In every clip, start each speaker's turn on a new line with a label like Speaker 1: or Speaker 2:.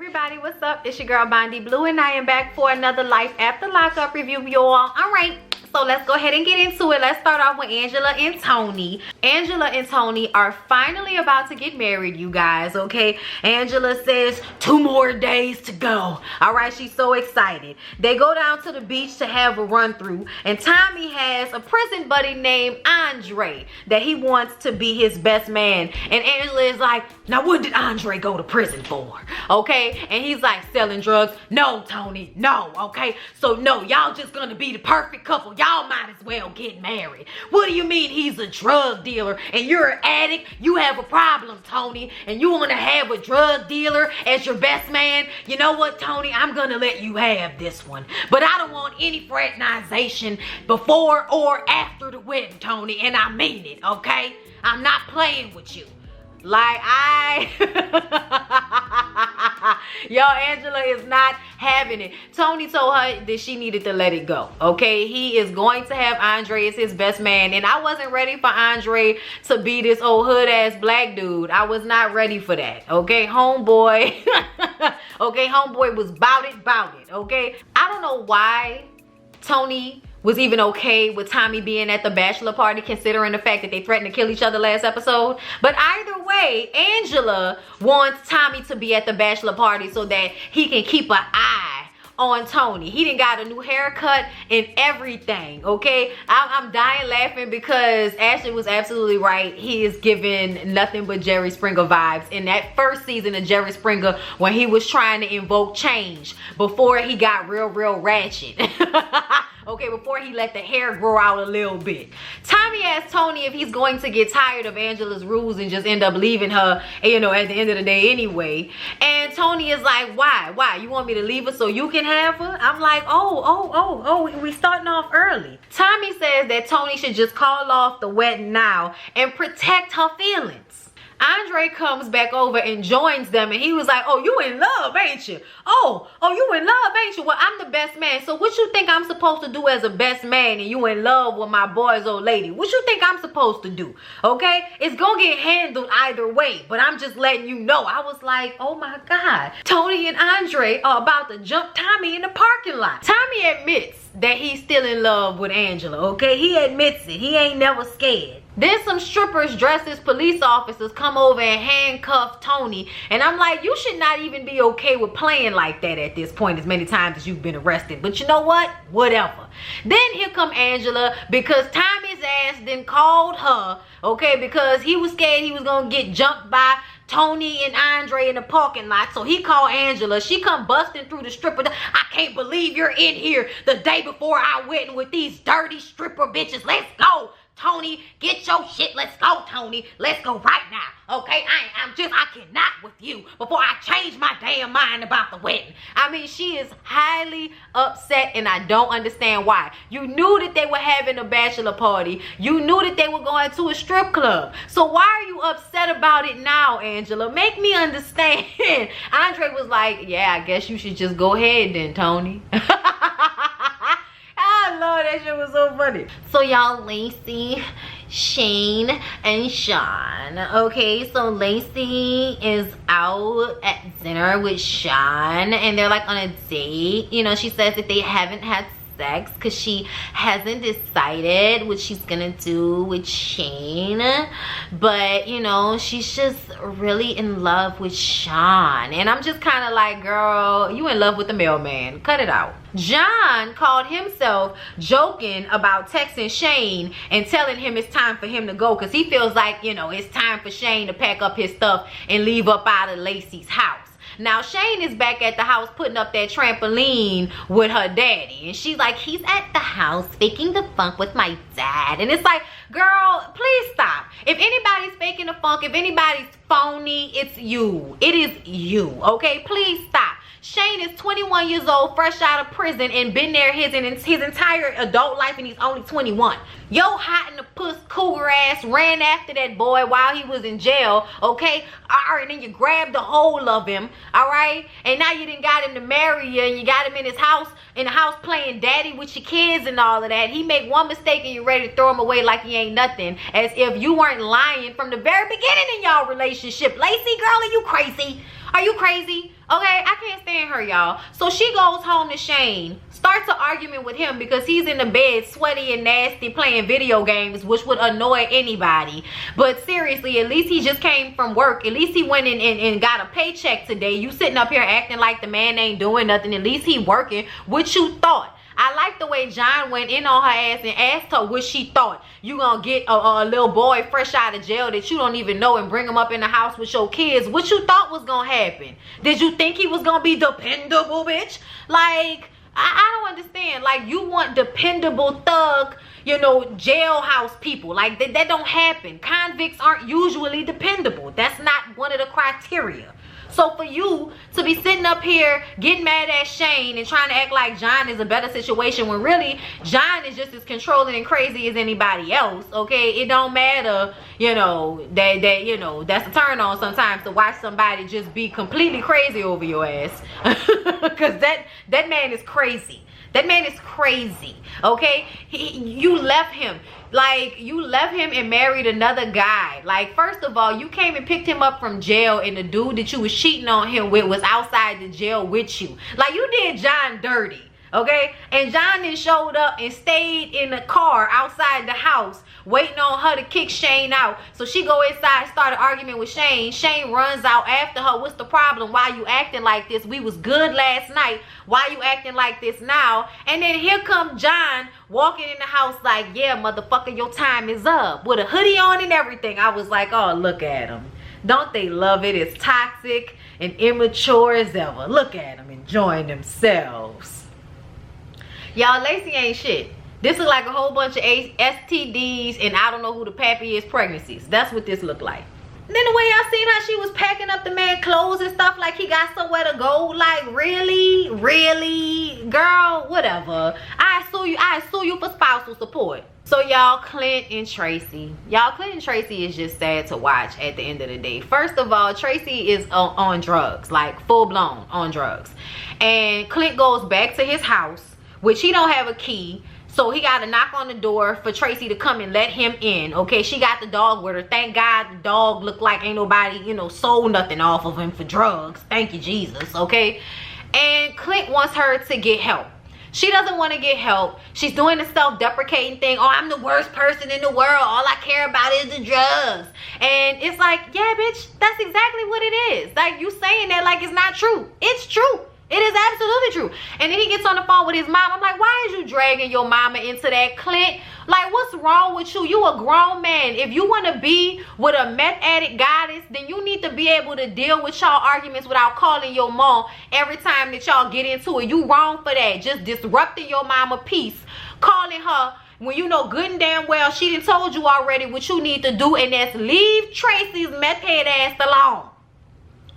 Speaker 1: Everybody, what's up? It's your girl Bondi Blue, and I am back for another Life After Lockup review, y'all. All right, so let's go ahead and get into it. Let's start off with Angela and Tony. Angela and Tony are finally about to get married, you guys, okay? Angela says 2 more days to go. All right, she's so excited. They go down to the beach to have a run through, and Tommy has a prison buddy named Andre that he wants to be his best man. And Angela is like, now what did Andre go to prison for? Okay, and he's like, selling drugs. No, Tony, no, okay? So no, y'all just gonna be the perfect couple. Y'all might as well get married. What do you mean he's a drug dealer and you're an addict? You have a problem, Tony, and you wanna have a drug dealer as your best man? You know what, Tony? I'm gonna let you have this one. But I don't want any fraternization before or after the wedding, Tony, and I mean it, okay? I'm not playing with you. Like yo, Angela is not having it. Tony told her that she needed to let it go, okay? He is going to have Andre as his best man, and I wasn't ready for Andre to be this old hood ass black dude. I was not ready for that, okay? Homeboy okay, homeboy was bout it, okay? I don't know why Tony was even okay with Tommy being at the bachelor party, considering the fact that they threatened to kill each other last episode. But either way, Angela wants Tommy to be at the bachelor party so that he can keep an eye on Tony. He done got a new haircut and everything, okay? I'm dying laughing because Ashley was absolutely right. He is giving nothing but Jerry Springer vibes. In that first season of Jerry Springer, when he was trying to invoke change before he got real ratchet. Okay, before he let the hair grow out a little bit. Tommy asked Tony if he's going to get tired of Angela's rules and just end up leaving her, you know, at the end of the day anyway. And Tony is like, why? You want me to leave her so you can have her? I'm like, oh, we starting off early. Tommy says that Tony should just call off the wedding now and protect her feelings. Andre comes back over and joins them, and he was like, oh, you in love, ain't you? Oh, you in love, ain't you? Well, I'm the best man. So what you think I'm supposed to do as a best man, and you in love with my boy's old lady? What you think I'm supposed to do? Okay? It's gonna get handled either way, but I'm just letting you know. I was like, oh my God. Tony and Andre are about to jump Tommy in the parking lot. Tommy admits that he's still in love with Angela, okay? He admits it. He ain't never scared. Then some strippers dressed as police officers come over and handcuff Tony. And I'm like, you should not even be okay with playing like that at this point, as many times as you've been arrested. But you know what? Whatever. Then here come Angela, because Tommy's ass then called her, okay, because he was scared he was gonna get jumped by Tony and Andre in the parking lot. So he called Angela. She come busting through the stripper. I can't believe you're in here the day before I went with these dirty stripper bitches. Let's go, Tony, get your shit. Let's go, Tony. Let's go right now, okay? I cannot with you before I change my damn mind about the wedding. I mean, she is highly upset, and I don't understand why. You knew that they were having a bachelor party. You knew that they were going to a strip club. So why are you upset about it now, Angela? Make me understand. Andre was like, yeah, I guess you should just go ahead then, Tony. I love that shit, was so funny. So y'all, Lacey, Shane, and Sean. Okay, so Lacey is out at dinner with Sean, and they're like on a date. You know, she says that they haven't had sex because she hasn't decided what she's gonna do with Shane, but you know, she's just really in love with Sean. And I'm just kind of like, girl, you in love with the mailman, cut it out. John called himself joking about texting Shane and telling him it's time for him to go, because he feels like, you know, it's time for Shane to pack up his stuff and leave up out of Lacey's house. Now, Shane is back at the house putting up that trampoline with her daddy. And she's like, he's at the house faking the funk with my dad. And it's like, girl, please stop. If anybody's faking the funk, if anybody's phony, it's you. It is you, okay? Please stop. Shane is 21 years old, fresh out of prison, and been there his entire adult life, and he's only 21. Yo, hot in the puss cougar ass ran after that boy while he was in jail, okay? Alright, and then you grabbed a hold of him, alright? And now you done got him to marry you, and you got him in his house, in the house playing daddy with your kids and all of that. He make one mistake and you're ready to throw him away like he ain't nothing, as if you weren't lying from the very beginning in y'all relationship. Lacey, girl, are you crazy? Are you crazy? Okay, I can't stand her, y'all. So she goes home to Shane, starts an argument with him because he's in the bed sweaty and nasty playing video games, which would annoy anybody. But seriously, at least he just came from work. At least he went in and got a paycheck today. You sitting up here acting like the man ain't doing nothing. At least he working. What you thought? I like the way John went in on her ass and asked her what she thought. You gonna get a little boy fresh out of jail that you don't even know and bring him up in the house with your kids. What you thought was gonna happen? Did you think he was gonna be dependable, bitch? Like, I don't understand. Like, you want dependable thug, you know, jailhouse people. Like, that don't happen. Convicts aren't usually dependable. That's not one of the criteria. So for you to be sitting up here getting mad at Shane and trying to act like John is a better situation when really John is just as controlling and crazy as anybody else, okay? It don't matter, you know, that you know, that's a turn on sometimes to watch somebody just be completely crazy over your ass. Because that man is crazy. That man is crazy, okay? You left him. Like, you left him and married another guy. Like, first of all, you came and picked him up from jail and the dude that you was cheating on him with was outside the jail with you. Like, you did John dirty, okay? And John then showed up and stayed in the car outside the house waiting on her to kick Shane out. So she go inside, start an argument with Shane. Shane runs out after her. What's the problem? Why you acting like this? We was good last night. Why you acting like this now? And then here come John walking in the house like, yeah, motherfucker, your time is up. With a hoodie on and everything. I was like, oh, look at him. Don't they love it? It's toxic and immature as ever. Look at them enjoying themselves. Y'all, Lacey ain't shit. This is like a whole bunch of STDs and I don't know who the pappy is pregnancies. That's what this looked like. And then the way y'all seen how she was packing up the man's clothes and stuff like he got somewhere to go. Like, really? Really? Girl, whatever. I sue you for spousal support. So y'all, Clint and Traci. Y'all, Clint and Traci is just sad to watch at the end of the day. First of all, Traci is on drugs. Like, full blown on drugs. And Clint goes back to his house, which he don't have a key. So he got to knock on the door for Traci to come and let him in. Okay, she got the dog with her. Thank God the dog looked like ain't nobody, you know, sold nothing off of him for drugs. Thank you, Jesus. Okay, and Clint wants her to get help. She doesn't want to get help. She's doing the self-deprecating thing. Oh, I'm the worst person in the world. All I care about is the drugs. And it's like, yeah, bitch, that's exactly what it is. Like, you saying that like it's not true. It's true. It is absolutely true. And then he gets on the phone with his mom. I'm like, why is you dragging your mama into that, Clint? Like, what's wrong with you? You a grown man. If you want to be with a meth addict goddess, then you need to be able to deal with y'all arguments without calling your mom every time that y'all get into it. You wrong for that. Just disrupting your mama peace. Calling her when you know good and damn well she done told you already what you need to do, and that's leave Traci's meth head ass alone.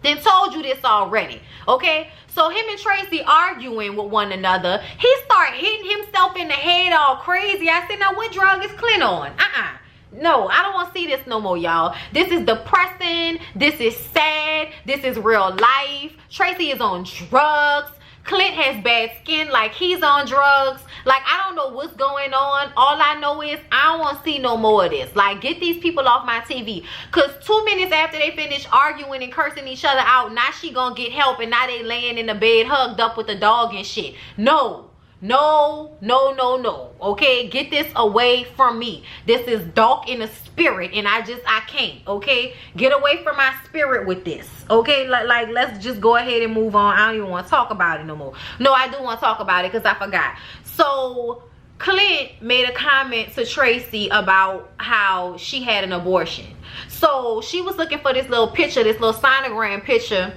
Speaker 1: Then told you this already, okay? So him and Traci arguing with one another. He start hitting himself in the head all crazy. I said, now what drug is Clint on? No, I don't want to see this no more, y'all. This is depressing. This is sad. This is real life. Traci is on drugs. Clint has bad skin, like he's on drugs. Like, I don't know what's going on. All I know is I don't want to see no more of this. Like, get these people off my TV. Because 2 minutes after they finish arguing and cursing each other out, now she gonna get help and now they laying in the bed hugged up with the dog and shit. No. No, no, no, no. Okay, get this away from me. This is dark in the spirit and I can't. Okay, get away from my spirit with this. Okay, like let's just go ahead and move on. I don't even want to talk about it no more. No, I do want to talk about it because I forgot. So Clint made a comment to Traci about how she had an abortion. So she was looking for this little picture, this little sonogram picture,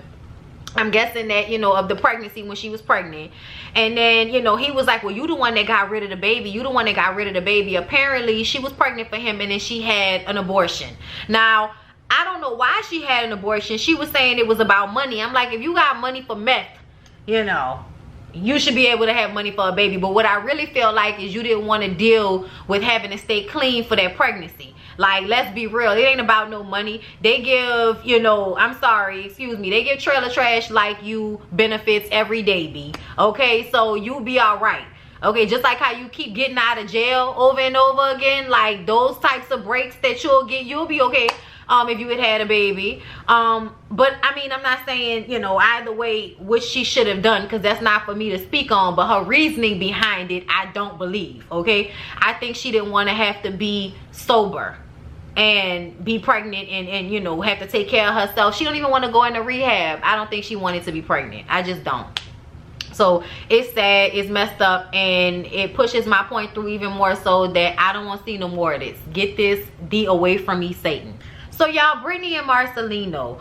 Speaker 1: I'm guessing that, you know, of the pregnancy when she was pregnant. And then, you know, he was like, well, you the one that got rid of the baby. You the one that got rid of the baby. Apparently, she was pregnant for him and then she had an abortion. Now, I don't know why she had an abortion. She was saying it was about money. I'm like, if you got money for meth, you know, you should be able to have money for a baby. But what I really feel like is you didn't want to deal with having to stay clean for that pregnancy. Like, let's be real, it ain't about no money. They give, you know, I'm sorry, excuse me, they give trailer trash like you benefits every day, B. Okay, so you'll be all right. Okay, just like how you keep getting out of jail over and over again, like those types of breaks that you'll get, you'll be okay. if you had a baby. But I mean, I'm not saying, you know, either way what she should have done, because that's not for me to speak on, but her reasoning behind it, I don't believe. Okay, I think she didn't want to have to be sober and be pregnant and you know, have to take care of herself. She don't even want to go into rehab. I don't think she wanted to be pregnant. I just don't. So it's sad, it's messed up, and it pushes my point through even more so that I don't want to see no more of this. Get this D away from me, Satan. So y'all, Brittany and Marcelino,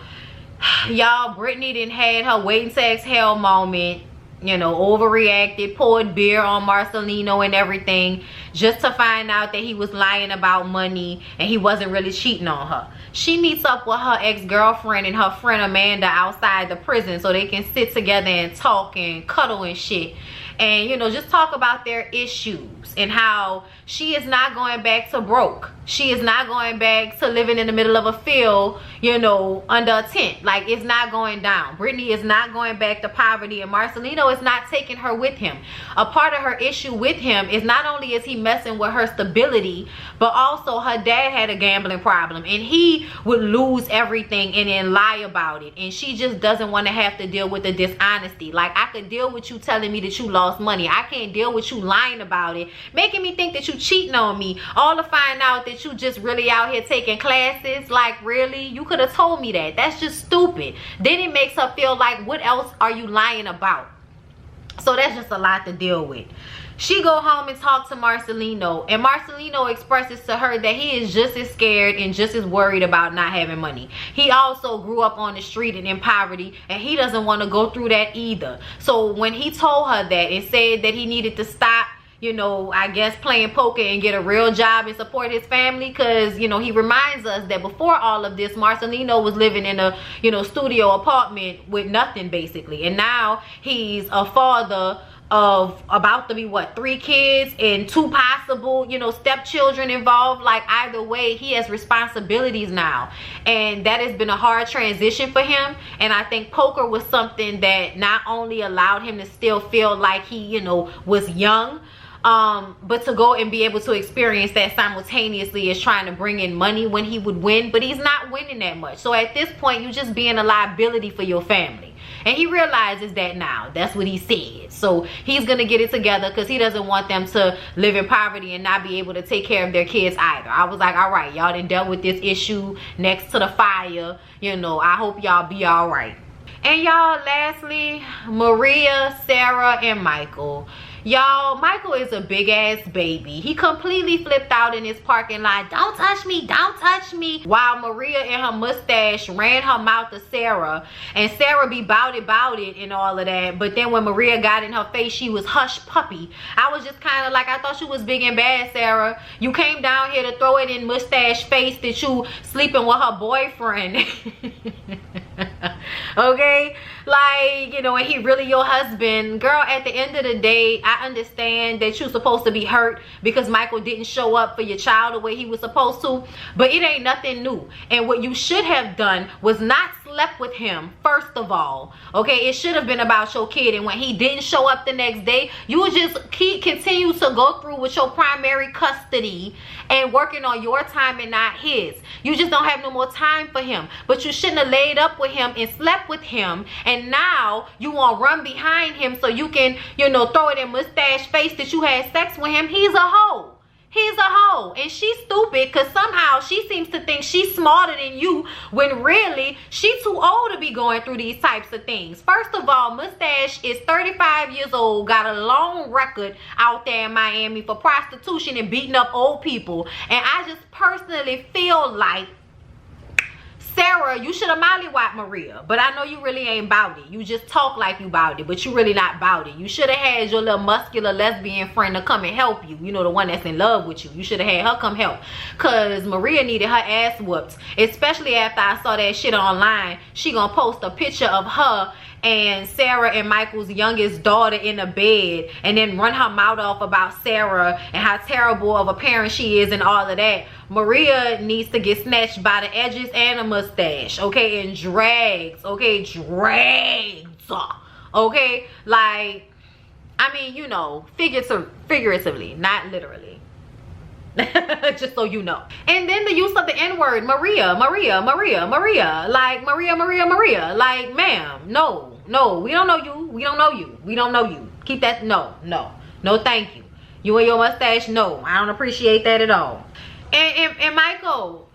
Speaker 1: y'all, Brittany done had her waiting to exhale moment, you know, overreacted, poured beer on Marcelino and everything, just to find out that he was lying about money and he wasn't really cheating on her. She meets up with her ex-girlfriend and her friend Amanda outside the prison so they can sit together and talk and cuddle and shit, and you know, just talk about their issues and how she is not going back to broke. She is not going back to living in the middle of a field, you know, under a tent. Like, it's not going down. Brittany is not going back to poverty, and Marcelino is not taking her with him. A part of her issue with him is not only is he messing with her stability, but also her dad had a gambling problem and he would lose everything and then lie about it, and she just doesn't want to have to deal with the dishonesty. Like, I could deal with you telling me that you lost money. I can't deal with you lying about it, making me think that you cheating on me, all to find out that you just really out here taking classes. Like, really? You could have told me that. That's just stupid. Then it makes her feel like, what else are you lying about? So that's just a lot to deal with. She go home and talk to Marcelino, and Marcelino expresses to her that he is just as scared and just as worried about not having money. He also grew up on the street and in poverty, and he doesn't want to go through that either. So when he told her that and said that he needed to stop, you know, I guess playing poker and get a real job and support his family, because, you know, he reminds us that before all of this, Marcelino was living in a, you know, studio apartment with nothing basically, and now he's a father of about to be what, 3 kids and 2 possible, you know, stepchildren involved. Like, either way, he has responsibilities now, and that has been a hard transition for him. And I think poker was something that not only allowed him to still feel like he, you know, was young, but to go and be able to experience that simultaneously as trying to bring in money when he would win. But he's not winning that much, so at this point you're just being a liability for your family, and he realizes that now. That's what he said. So he's gonna get it together, because he doesn't want them to live in poverty and not be able to take care of their kids either. I was like, all right, y'all done dealt with this issue next to the fire, you know, I hope y'all be all right. And y'all, lastly, Maria, Sarah, and Michael. Y'all, Michael is a big ass baby. He completely flipped out in his parking lot. Don't touch me, don't touch me. While Maria and her mustache ran her mouth to Sarah, and Sarah be bout it and all of that. But then when Maria got in her face, she was hush puppy. I was just kind of like, I thought you was big and bad, Sarah. You came down here to throw it in mustache face that you sleeping with her boyfriend. Okay, like, you know, and he really your husband. Girl, at the end of the day, I understand that you're supposed to be hurt because Michael didn't show up for your child the way he was supposed to, but it ain't nothing new. And what you should have done was not slept with him, first of all. Okay, it should have been about your kid, and when he didn't show up the next day, you would just continue to go through with your primary custody and working on your time and not his. You just don't have no more time for him. But you shouldn't have laid up with him and slept with him, and now you want to run behind him so you can, you know, throw it in mustache face that you had sex with him. He's a hoe. He's a hoe, and she's stupid because somehow she seems to think she's smarter than you when really she's too old to be going through these types of things. First of all, Mustache is 35 years old, got a long record out there in Miami for prostitution and beating up old people, and I just personally feel like, Sarah, you should have mollywopped Maria, but I know you really ain't bout it. You just talk like you bout it, but you really not bout it. You should have had your little muscular lesbian friend to come and help you. You know, the one that's in love with you. You should have had her come help, because Maria needed her ass whooped, especially after I saw that shit online. She gonna post a picture of her and Sarah and Michael's youngest daughter in a bed, and then run her mouth off about Sarah and how terrible of a parent she is and all of that. Maria needs to get snatched by the edges and a mustache, okay, and drags, okay, drags, okay, like, I mean, you know, figuratively, not literally. Just so you know. And then the use of the N-word, Maria. Like, Maria. Like, ma'am, no, we don't know you. We don't know you. Keep that, no, thank you. You and your mustache, no, I don't appreciate that at all. And Michael,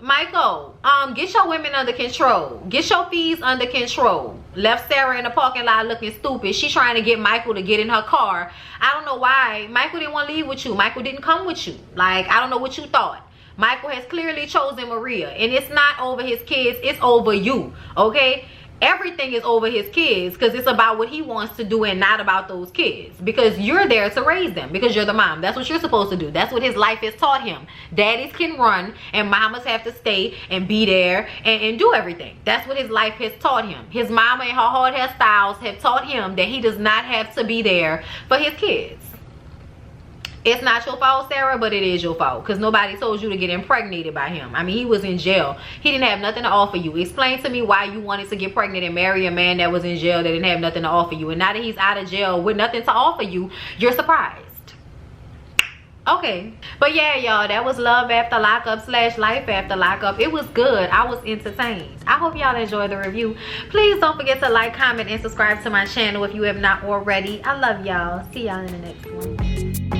Speaker 1: get your women under control. Get your fees under control. Left Sarah in the parking lot looking stupid. She trying to get Michael to get in her car. I don't know why. Michael didn't want to leave with you. Michael didn't come with you. Like, I don't know what you thought. Michael has clearly chosen Maria. And it's not over his kids. It's over you. Okay? Everything is over his kids because it's about what he wants to do and not about those kids, because you're there to raise them, because you're the mom. That's what you're supposed to do. That's what his life has taught him. Daddies can run and mamas have to stay and be there and do everything. That's what his life has taught him. His mama and her hard hairstyles have taught him that he does not have to be there for his kids. It's not your fault, Sarah, but it is your fault, because nobody told you to get impregnated by him. I mean, he was in jail. He didn't have nothing to offer you. Explain to me why you wanted to get pregnant and marry a man that was in jail that didn't have nothing to offer you. And now that he's out of jail with nothing to offer you, you're surprised. Okay, but yeah, y'all, that was Love After Lockup / Life After Lockup. It was good. I was entertained. I hope y'all enjoyed the review. Please don't forget to like, comment, and subscribe to my channel if you have not already. I love y'all. See y'all in the next one.